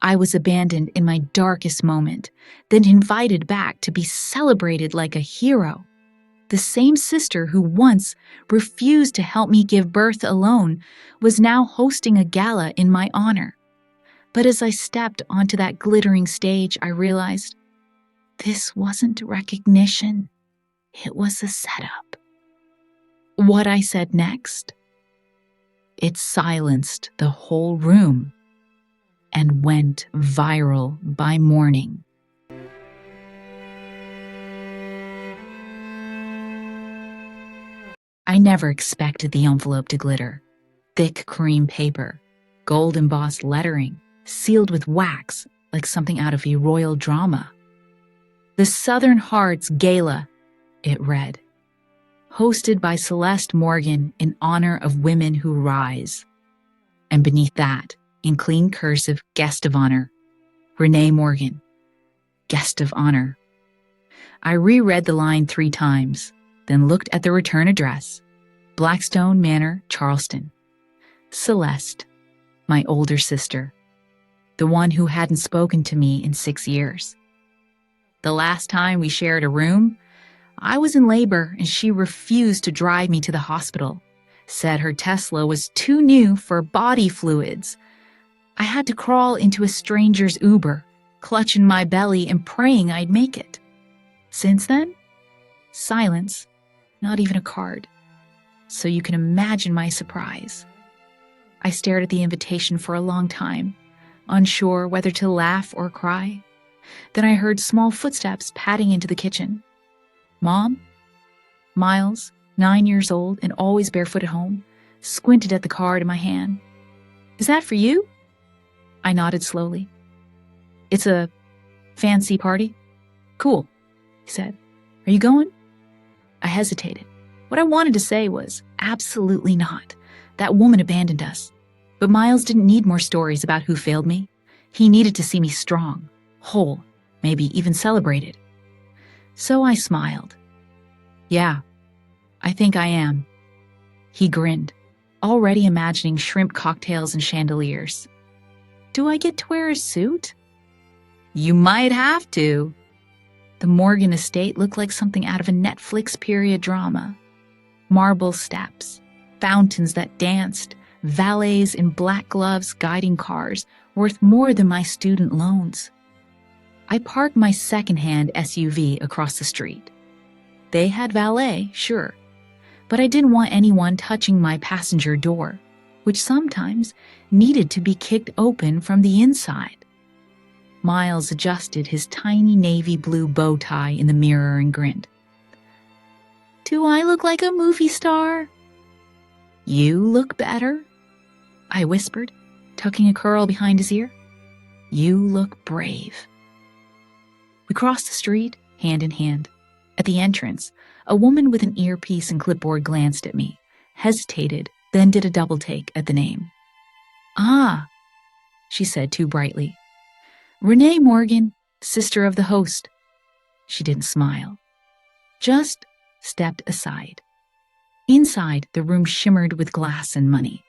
I was abandoned in my darkest moment, then invited back to be celebrated like a hero. The same sister who once refused to help me give birth alone was now hosting a gala in my honor. But as I stepped onto that glittering stage, I realized this wasn't recognition. It was a setup. What I said next, it silenced the whole room and went viral by morning. I never expected the envelope to glitter. Thick cream paper, gold embossed lettering, sealed with wax like something out of a royal drama. The Southern Hearts Gala, it read. Hosted by Renee Morgan in honor of women who rise. And beneath that, in clean cursive, guest of honor, Renee Morgan, guest of honor. I reread the line 3 times, then looked at the return address, Blackstone Manor, Charleston. Celeste, my older sister, the one who hadn't spoken to me in 6 years. The last time we shared a room, I was in labor and she refused to drive me to the hospital, said her Tesla was too new for body fluids. I had to crawl into a stranger's Uber, clutching my belly and praying I'd make it. Since then, silence, not even a card. So you can imagine my surprise. I stared at the invitation for a long time, unsure whether to laugh or cry. Then I heard small footsteps padding into the kitchen. Mom? Miles, 9 years old and always barefoot at home, squinted at the card in my hand. Is that for you? I nodded slowly. It's a fancy party? Cool, he said. Are you going? I hesitated. What I wanted to say was, absolutely not. That woman abandoned us. But Miles didn't need more stories about who failed me. He needed to see me strong, whole, maybe even celebrated. So I smiled. Yeah, I think I am. He grinned, already imagining shrimp cocktails and chandeliers. Do I get to wear a suit? You might have to. The Morgan estate looked like something out of a Netflix period drama. Marble steps, fountains that danced, valets in black gloves guiding cars worth more than my student loans. I parked my second-hand SUV across the street. They had valet, sure, but I didn't want anyone touching my passenger door, which sometimes needed to be kicked open from the inside. Miles adjusted his tiny navy blue bow tie in the mirror and grinned. Do I look like a movie star? You look better, I whispered, tucking a curl behind his ear. You look brave. We crossed the street, hand in hand. At the entrance, a woman with an earpiece and clipboard glanced at me, hesitated, then did a double take at the name. Ah, she said too brightly. Renee Morgan, sister of the host. She didn't smile, just stepped aside. Inside, the room shimmered with glass and money.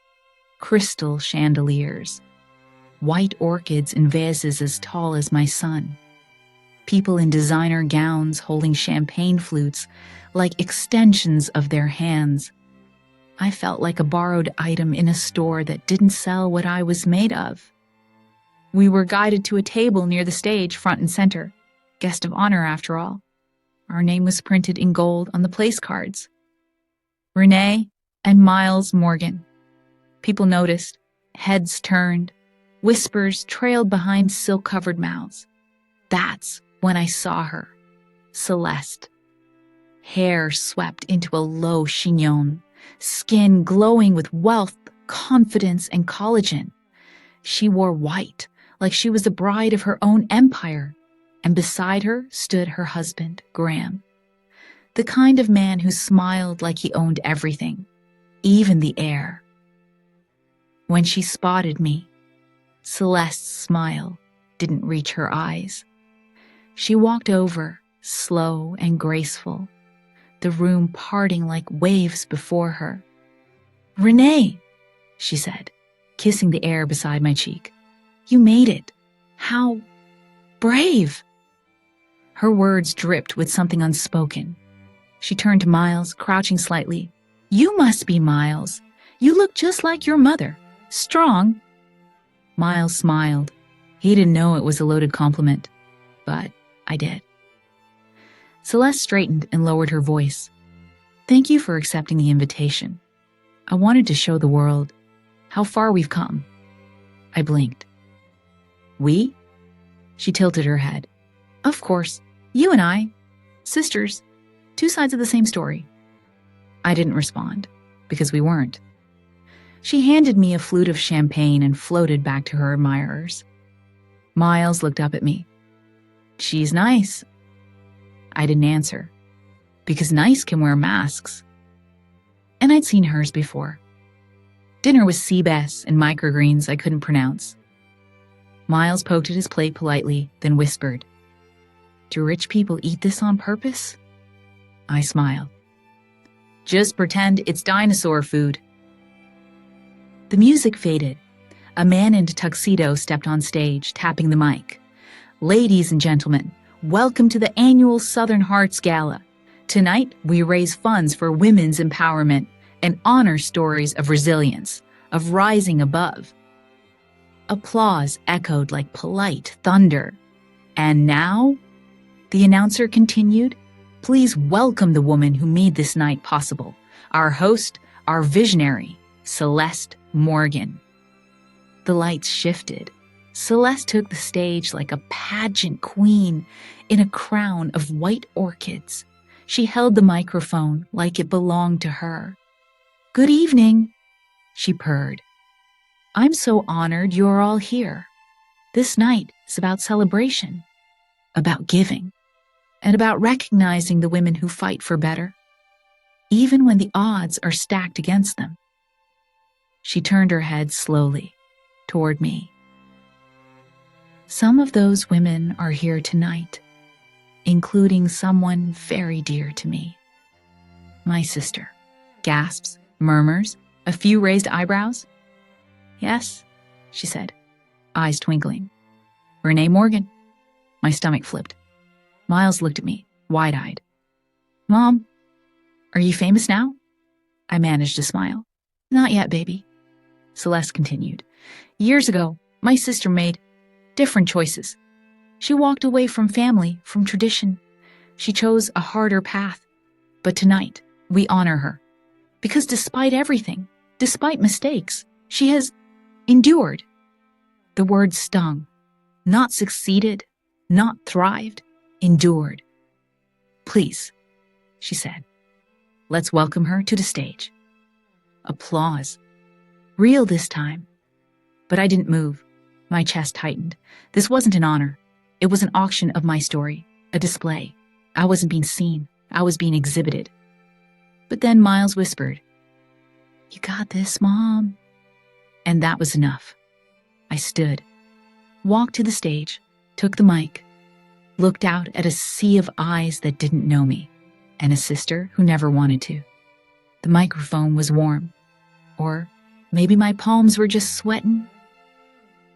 Crystal chandeliers, white orchids in vases as tall as my son. People in designer gowns holding champagne flutes like extensions of their hands. I felt like a borrowed item in a store that didn't sell what I was made of. We were guided to a table near the stage, front and center. Guest of honor, after all. Our name was printed in gold on the place cards. Renee and Miles Morgan. People noticed, heads turned, whispers trailed behind silk-covered mouths. That's when I saw her, Celeste. Hair swept into a low chignon, skin glowing with wealth, confidence, and collagen. She wore white, like she was the bride of her own empire, and beside her stood her husband, Graham. The kind of man who smiled like he owned everything, even the air. When she spotted me, Celeste's smile didn't reach her eyes. She walked over, slow and graceful, the room parting like waves before her. Renee, she said, kissing the air beside my cheek. You made it. How brave! Her words dripped with something unspoken. She turned to Miles, crouching slightly. You must be Miles. You look just like your mother. Strong. Miles smiled. He didn't know it was a loaded compliment, but I did. Celeste straightened and lowered her voice. Thank you for accepting the invitation. I wanted to show the world how far we've come. I blinked. We? She tilted her head. Of course, you and I. Sisters. Two sides of the same story. I didn't respond, because we weren't. She handed me a flute of champagne and floated back to her admirers. Miles looked up at me. She's nice. I didn't answer, because nice can wear masks. And I'd seen hers before. Dinner was sea bass and microgreens I couldn't pronounce. Miles poked at his plate politely, then whispered, Do rich people eat this on purpose? I smiled. Just pretend it's dinosaur food. The music faded. A man in a tuxedo stepped on stage, tapping the mic. Ladies and gentlemen, welcome to the annual Southern Hearts Gala. Tonight, we raise funds for women's empowerment and honor stories of resilience, of rising above. Applause echoed like polite thunder. And now, the announcer continued, please welcome the woman who made this night possible, our host, our visionary, Celeste Morgan. The lights shifted. Celeste took the stage like a pageant queen in a crown of white orchids. She held the microphone like it belonged to her. Good evening, she purred. I'm so honored you're all here. This night is about celebration, about giving, and about recognizing the women who fight for better, even when the odds are stacked against them. She turned her head slowly toward me. Some of those women are here tonight, including someone very dear to me. My sister. Gasps, murmurs, a few raised eyebrows. Yes, she said, eyes twinkling. Renee Morgan. My stomach flipped. Miles looked at me, wide-eyed. Mom, are you famous now? I managed to smile. Not yet, baby. Celeste continued. Years ago, my sister made different choices. She walked away from family, from tradition. She chose a harder path. But tonight, we honor her. Because despite everything, despite mistakes, she has endured. The word stung. Not succeeded, not thrived, endured. Please, she said. Let's welcome her to the stage. Applause. Real this time. But I didn't move. My chest tightened. This wasn't an honor. It was an auction of my story, a display. I wasn't being seen. I was being exhibited. But then Miles whispered, You got this, Mom. And that was enough. I stood, walked to the stage, took the mic, looked out at a sea of eyes that didn't know me, and a sister who never wanted to. The microphone was warm. Or maybe my palms were just sweating.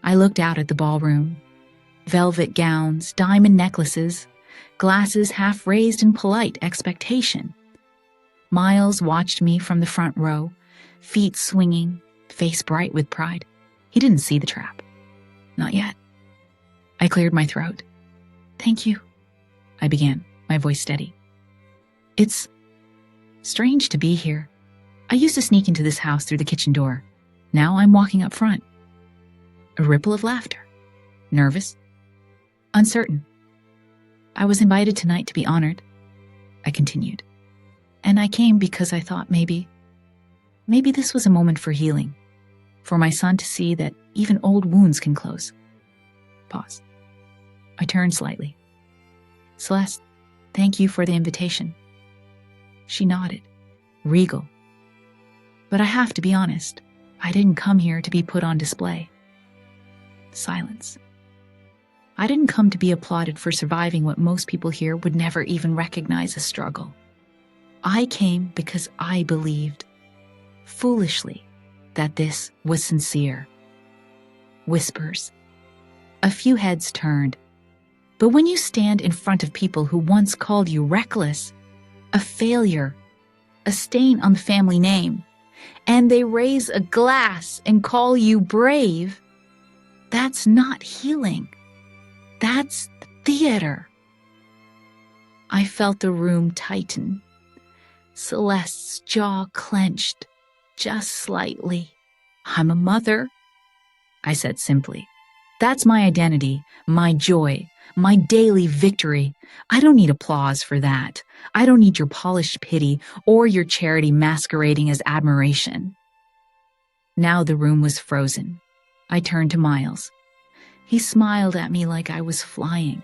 I looked out at the ballroom. Velvet gowns, diamond necklaces, glasses half raised in polite expectation. Miles watched me from the front row, feet swinging, face bright with pride. He didn't see the trap. Not yet. I cleared my throat. Thank you, I began, my voice steady. It's strange to be here. I used to sneak into this house through the kitchen door. Now I'm walking up front. A ripple of laughter. Nervous. Uncertain. I was invited tonight to be honored, I continued. And I came because I thought maybe this was a moment for healing. For my son to see that even old wounds can close. Pause. I turned slightly. Celeste, thank you for the invitation. She nodded, regal. But I have to be honest, I didn't come here to be put on display. Silence. I didn't come to be applauded for surviving what most people here would never even recognize as struggle. I came because I believed, foolishly, that this was sincere. Whispers. A few heads turned. But when you stand in front of people who once called you reckless, a failure, a stain on the family name, and they raise a glass and call you brave, that's not healing. That's theater. I felt the room tighten. Celeste's jaw clenched, just slightly. I'm a mother, I said simply. That's my identity, my joy, my daily victory. I don't need applause for that. I don't need your polished pity or your charity masquerading as admiration. Now the room was frozen. I turned to Miles. He smiled at me like I was flying.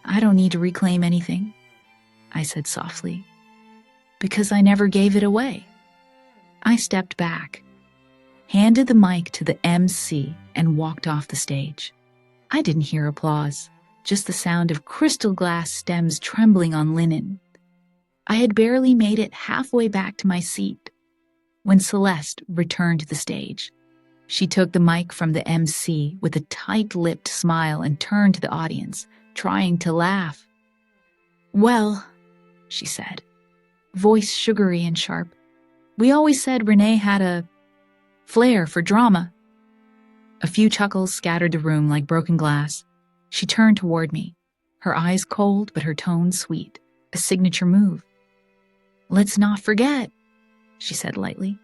I don't need to reclaim anything, I said softly, because I never gave it away. I stepped back, handed the mic to the MC, and walked off the stage. I didn't hear applause, just the sound of crystal glass stems trembling on linen. I had barely made it halfway back to my seat when Celeste returned to the stage. She took the mic from the MC with a tight-lipped smile and turned to the audience, trying to laugh. "Well," she said, voice sugary and sharp, "we always said Renee had a flair for drama." A few chuckles scattered the room like broken glass. She turned toward me, her eyes cold but her tone sweet, a signature move. "Let's not forget," she said lightly,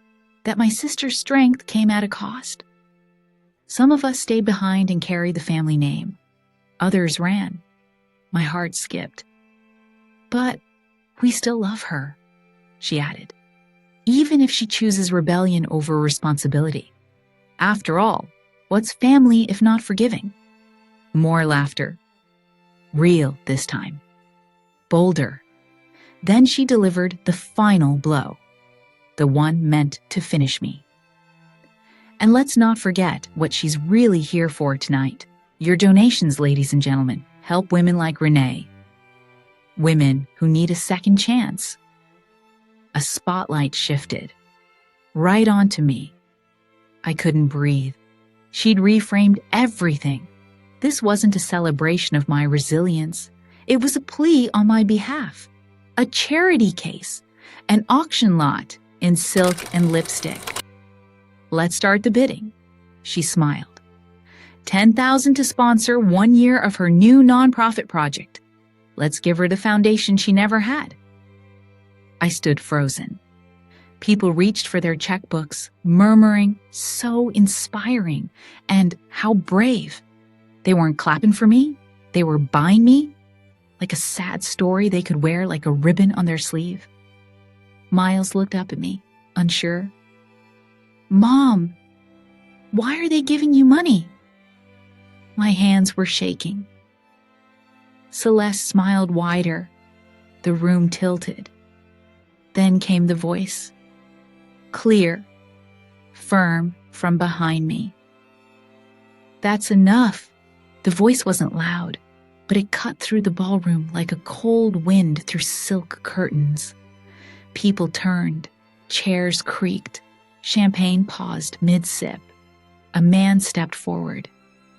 "that my sister's strength came at a cost. Some of us stayed behind and carried the family name. Others ran." My heart skipped. "But we still love her," she added, "even if she chooses rebellion over responsibility. After all, what's family if not forgiving?" More laughter. Real this time. Bolder. Then she delivered the final blow, the one meant to finish me. "And let's not forget what she's really here for tonight. Your donations, ladies and gentlemen, help women like Renee. Women who need a second chance." A spotlight shifted. Right onto me. I couldn't breathe. She'd reframed everything. This wasn't a celebration of my resilience. It was a plea on my behalf. A charity case. An auction lot in silk and lipstick. "Let's start the bidding," she smiled. $10,000 to sponsor 1 year of her new nonprofit project. Let's give her the foundation she never had. I stood frozen. People reached for their checkbooks, murmuring, "So inspiring," and "How brave." They weren't clapping for me. They were buying me, like a sad story they could wear like a ribbon on their sleeve. Miles looked up at me, unsure. "Mom, why are they giving you money?" My hands were shaking. Celeste smiled wider. The room tilted. Then came the voice. Clear, firm from behind me. "That's enough." The voice wasn't loud, but it cut through the ballroom like a cold wind through silk curtains. People turned, chairs creaked, champagne paused mid-sip. A man stepped forward,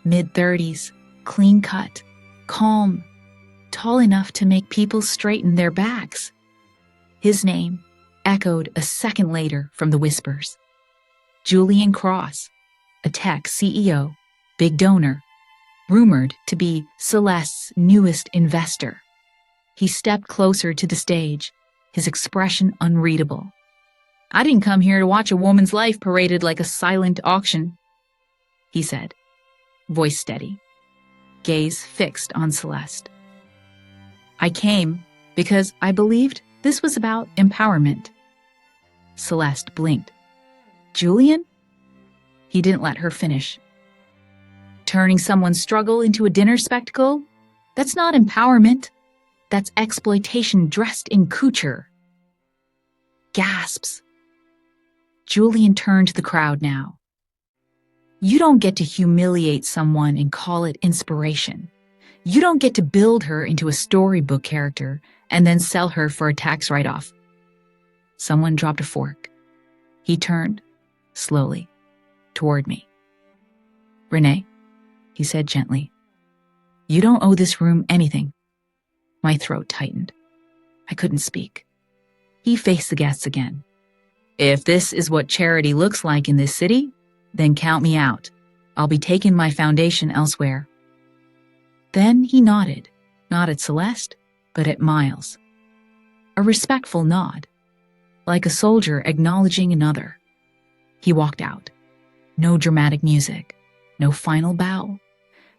mid-30s, clean-cut, calm, tall enough to make people straighten their backs. His name echoed a second later from the whispers. Julian Cross, a tech CEO, big donor, rumored to be Celeste's newest investor. He stepped closer to the stage, his expression unreadable. "I didn't come here to watch a woman's life paraded like a silent auction," he said, voice steady, gaze fixed on Celeste. "I came because I believed this was about empowerment." Celeste blinked. "Julian?" He didn't let her finish. "Turning someone's struggle into a dinner spectacle? That's not empowerment. That's exploitation dressed in couture." Gasps. Julian turned to the crowd now. "You don't get to humiliate someone and call it inspiration. You don't get to build her into a storybook character and then sell her for a tax write-off." Someone dropped a fork. He turned, slowly, toward me. "Renee," he he said gently. You don't owe this room anything. My throat tightened. I couldn't speak. He faced the guests again. If this is what charity looks like in this city, then count me out. I'll be taking my foundation elsewhere. Then he nodded, not at Celeste, but at Miles. A respectful nod, like a soldier acknowledging another. He walked out. No dramatic music, no final bow,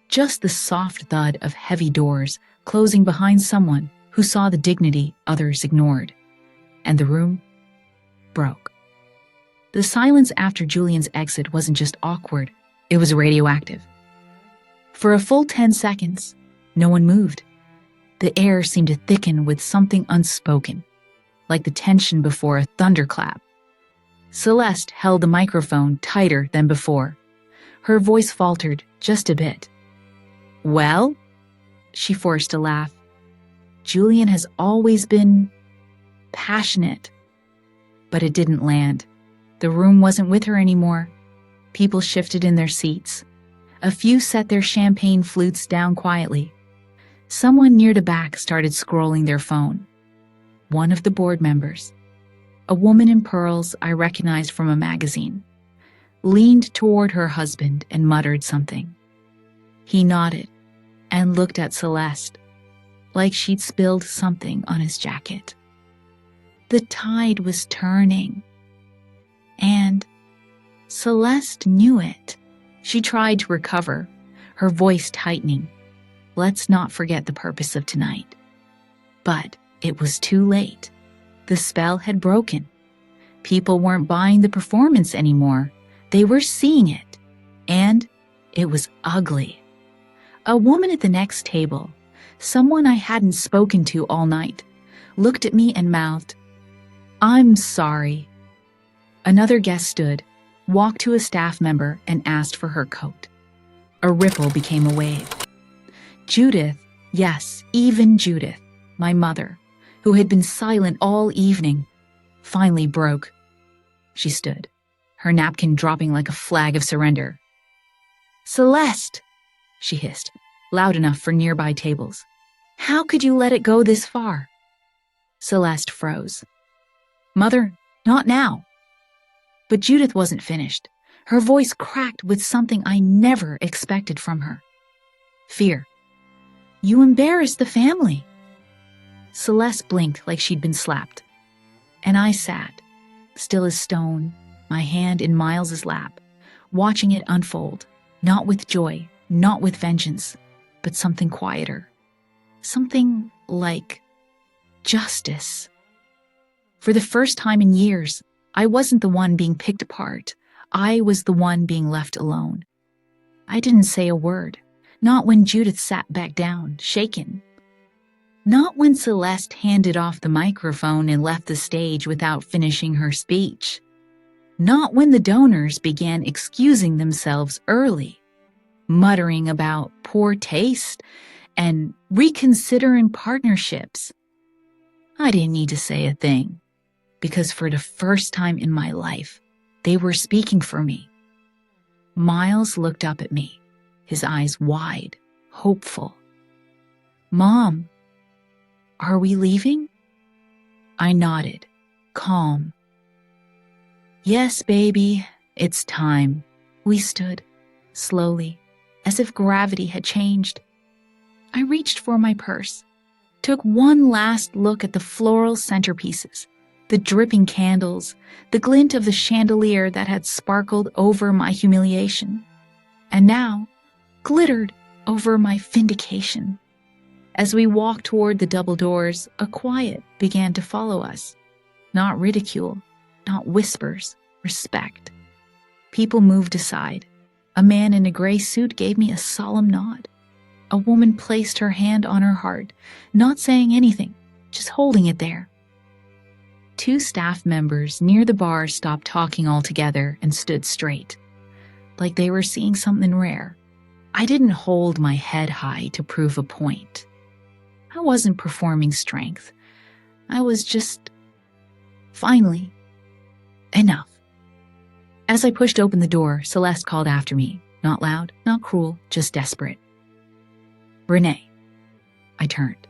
just the soft thud of heavy doors closing behind someone who saw the dignity others ignored. And the room broke. The silence after Julian's exit wasn't just awkward, it was radioactive. For a full 10 seconds, no one moved. The air seemed to thicken with something unspoken, like the tension before a thunderclap. Celeste held the microphone tighter than before. Her voice faltered just a bit. Well, she forced a laugh. Julian has always been passionate. But it didn't land. The room wasn't with her anymore. People shifted in their seats. A few set their champagne flutes down quietly. Someone near the back started scrolling their phone. One of the board members, a woman in pearls I recognized from a magazine, leaned toward her husband and muttered something. He nodded and looked at Celeste, like she'd spilled something on his jacket. The tide was turning, and Celeste knew it. She tried to recover, her voice tightening. Let's not forget the purpose of tonight. But it was too late. The spell had broken. People weren't buying the performance anymore. They were seeing it. And it was ugly. A woman at the next table, someone I hadn't spoken to all night, looked at me and mouthed, "I'm sorry." Another guest stood, walked to a staff member, and asked for her coat. A ripple became a wave. Judith, yes, even Judith, my mother, who had been silent all evening, finally broke. She stood, her napkin dropping like a flag of surrender. "Celeste," she hissed, loud enough for nearby tables. "How could you let it go this far?" Celeste froze. "Mother, not now." But Judith wasn't finished. Her voice cracked with something I never expected from her. Fear. "You embarrassed the family." Celeste blinked like she'd been slapped. And I sat, still as stone, my hand in Miles's lap, watching it unfold, not with joy, not with vengeance, but something quieter. Something like justice. For the first time in years, I wasn't the one being picked apart. I was the one being left alone. I didn't say a word, not when Judith sat back down, shaken. Not when Celeste handed off the microphone and left the stage without finishing her speech. Not when the donors began excusing themselves early, muttering about poor taste and reconsidering partnerships. I didn't need to say a thing, because for the first time in my life, they were speaking for me. Miles looked up at me, his eyes wide, hopeful. "Mom, are we leaving?" I nodded, calm. "Yes, baby, it's time." We stood, slowly, as if gravity had changed. I reached for my purse, took one last look at the floral centerpieces, the dripping candles, the glint of the chandelier that had sparkled over my humiliation, and now glittered over my vindication. As we walked toward the double doors, a quiet began to follow us. Not ridicule, not whispers, respect. People moved aside. A man in a gray suit gave me a solemn nod. A woman placed her hand on her heart, not saying anything, just holding it there. Two staff members near the bar stopped talking altogether and stood straight, like they were seeing something rare. I didn't hold my head high to prove a point. I wasn't performing strength. I was just, finally, enough. As I pushed open the door, Celeste called after me, Not loud, not cruel, just desperate. Renee. I turned.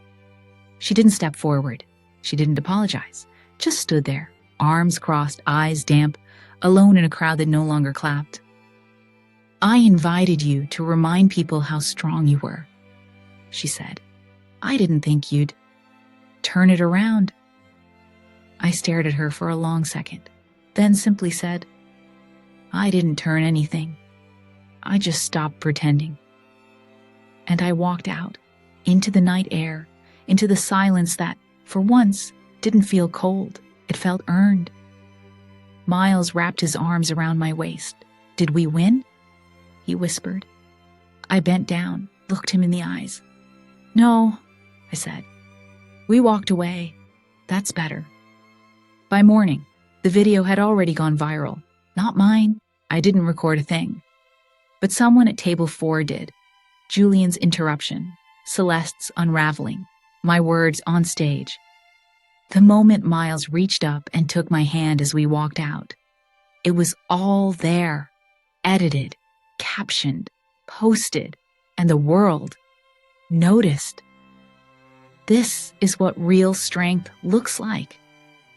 She didn't step forward. She didn't apologize. Just stood there, arms crossed, eyes damp, alone in a crowd that no longer clapped. I invited you to remind people how strong you were, she said. I didn't think you'd turn it around. I stared at her for a long second, then simply said, I didn't turn anything. I just stopped pretending. And I walked out, into the night air, into the silence that, for once, didn't feel cold. It felt earned. Miles wrapped his arms around my waist. Did we win? He whispered. I bent down, looked him in the eyes. No, I said. We walked away. That's better. By morning, the video had already gone viral. Not mine. I didn't record a thing. But someone at table 4 did. Julian's interruption, Celeste's unraveling, my words on stage. The moment Miles reached up and took my hand as we walked out, it was all there, edited, captioned, posted, and the world noticed. This is what real strength looks like.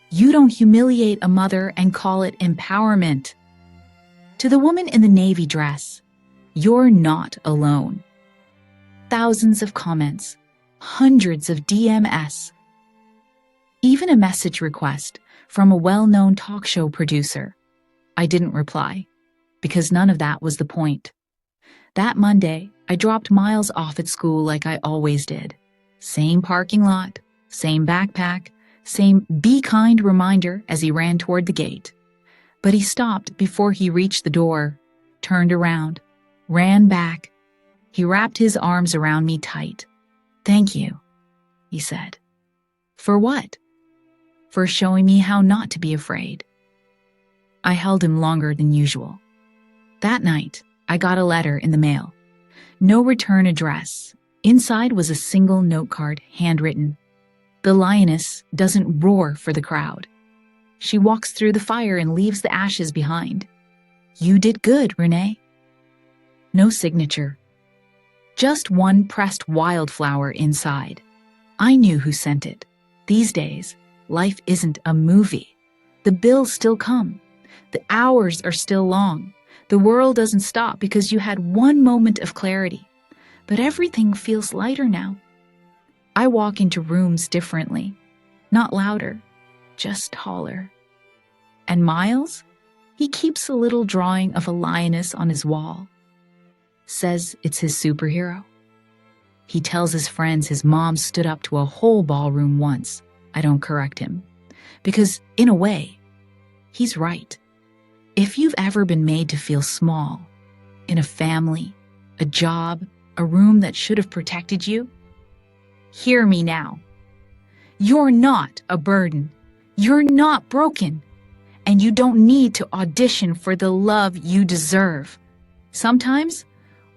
You don't humiliate a mother and call it empowerment. To the woman in the navy dress, you're not alone. Thousands of comments, hundreds of DMs. Even a message request from a well-known talk show producer. I didn't reply, because none of that was the point. That Monday, I dropped Miles off at school like I always did. Same parking lot, same backpack, same be kind reminder as he ran toward the gate. But he stopped before he reached the door, turned around, ran back. He wrapped his arms around me tight. Thank you, he said. For what? For showing me how not to be afraid. I held him longer than usual. That night, I got a letter in the mail. No return address. Inside was a single note card, handwritten. The lioness doesn't roar for the crowd. She walks through the fire and leaves the ashes behind. You did good, Renee. No signature. Just one pressed wildflower inside. I knew who sent it. These days, life isn't a movie. The bills still come. The hours are still long. The world doesn't stop because you had one moment of clarity. But everything feels lighter now. I walk into rooms differently. Not louder, just taller. And Miles? He keeps a little drawing of a lioness on his wall. Says it's his superhero. He tells his friends his mom stood up to a whole ballroom once. I don't correct him. Because, in a way, he's right. If you've ever been made to feel small, in a family, a job, a room that should have protected you, hear me now. You're not a burden. You're not broken. And you don't need to audition for the love you deserve. Sometimes,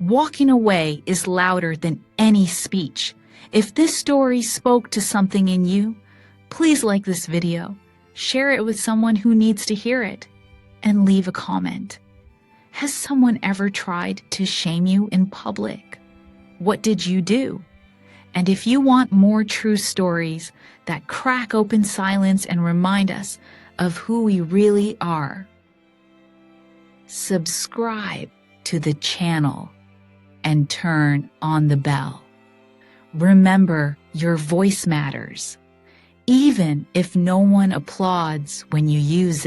walking away is louder than any speech. If this story spoke to something in you, please like this video, share it with someone who needs to hear it, and leave a comment. Has someone ever tried to shame you in public? What did you do? And if you want more true stories that crack open silence and remind us of who we really are, subscribe to the channel and turn on the bell. Remember, your voice matters, even if no one applauds when you use it.